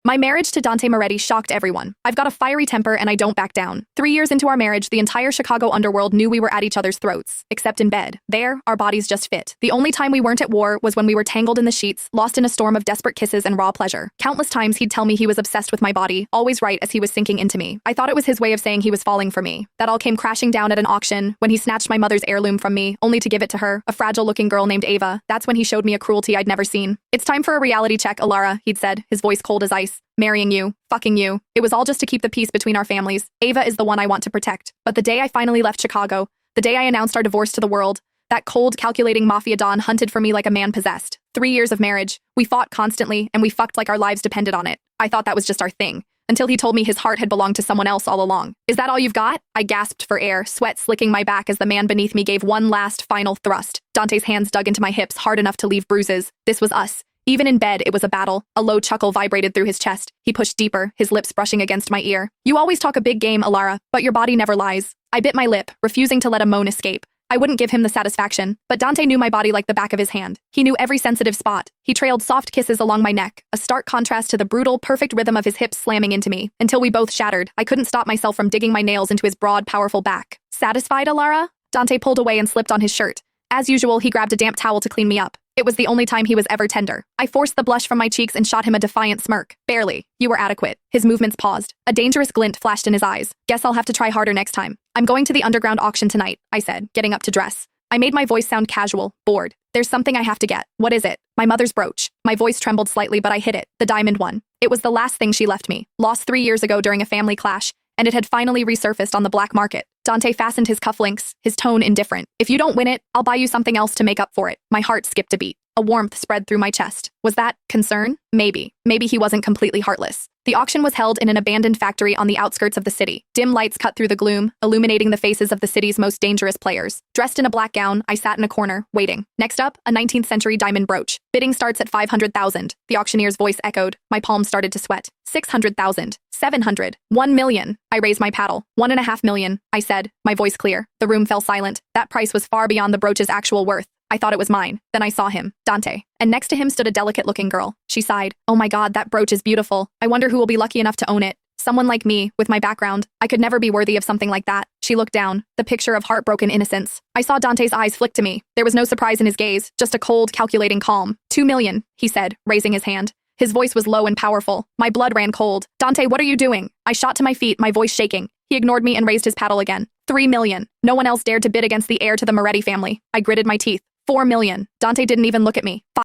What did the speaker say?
My marriage to Dante Moretti shocked everyone. I've got a fiery temper and I don't back down. 3 years into our marriage, the entire Chicago underworld knew we were at each other's throats, except in bed. There, our bodies just fit. The only time we weren't at war was when we were tangled in the sheets, lost in a storm of desperate kisses and raw pleasure. Countless times he'd tell me he was obsessed with my body, always right as he was sinking into me. I thought it was his way of saying he was falling for me. That all came crashing down at an auction when he snatched my mother's heirloom from me, only to give it to her, a fragile-looking girl named Ava. That's when he showed me a cruelty I'd never seen. "It's time for a reality check, Alara," he'd said, his voice cold as ice. "Marrying you, fucking you. It was all just to keep the peace between our families. Ava is the one I want to protect." But the day I finally left Chicago, the day I announced our divorce to the world, that cold, calculating mafia don hunted for me like a man possessed. 3 years of marriage. We fought constantly, and we fucked like our lives depended on it. I thought that was just our thing, until he told me his heart had belonged to someone else all along. "Is that all you've got?" I gasped for air, sweat slicking my back as the man beneath me gave one last, final thrust. Dante's hands dug into my hips hard enough to leave bruises. This was us. Even in bed, it was a battle. A low chuckle vibrated through his chest. He pushed deeper, his lips brushing against my ear. "You always talk a big game, Alara, but your body never lies." I bit my lip, refusing to let a moan escape. I wouldn't give him the satisfaction, but Dante knew my body like the back of his hand. He knew every sensitive spot. He trailed soft kisses along my neck, a stark contrast to the brutal, perfect rhythm of his hips slamming into me. Until we both shattered, I couldn't stop myself from digging my nails into his broad, powerful back. "Satisfied, Alara?" Dante pulled away and slipped on his shirt. As usual, he grabbed a damp towel to clean me up. It was the only time he was ever tender. I forced the blush from my cheeks and shot him a defiant smirk. "Barely. You were adequate." His movements paused. A dangerous glint flashed in his eyes. "Guess I'll have to try harder next time." "I'm going to the underground auction tonight," I said, getting up to dress. I made my voice sound casual, bored. "There's something I have to get." "What is it?" "My mother's brooch." My voice trembled slightly, but I hit it. The diamond one. It was the last thing she left me. Lost 3 years ago during a family clash, and it had finally resurfaced on the black market. Dante fastened his cufflinks, his tone indifferent. "If you don't win it, I'll buy you something else to make up for it." My heart skipped a beat. A warmth spread through my chest. Was that concern? Maybe. Maybe he wasn't completely heartless. The auction was held in an abandoned factory on the outskirts of the city. Dim lights cut through the gloom, illuminating the faces of the city's most dangerous players. Dressed in a black gown, I sat in a corner, waiting. Next up, a 19th century diamond brooch. Bidding starts at 500,000. The auctioneer's voice echoed. My palms started to sweat. 600,000. 700. 1 million. I raised my paddle. 1.5 million, I said, my voice clear. The room fell silent. That price was far beyond the brooch's actual worth. I thought it was mine. Then I saw him, Dante. And next to him stood a delicate-looking girl. She sighed. "Oh my God, that brooch is beautiful. I wonder who will be lucky enough to own it." Someone like me, with my background. I could never be worthy of something like that. She looked down, the picture of heartbroken innocence. I saw Dante's eyes flick to me. There was no surprise in his gaze, just a cold, calculating calm. 2 million, he said, raising his hand. His voice was low and powerful. My blood ran cold. "Dante, what are you doing?" I shot to my feet, my voice shaking. He ignored me and raised his paddle again. 3 million. No one else dared to bid against the heir to the Moretti family. I gritted my teeth. 4 million. Dante didn't even look at me.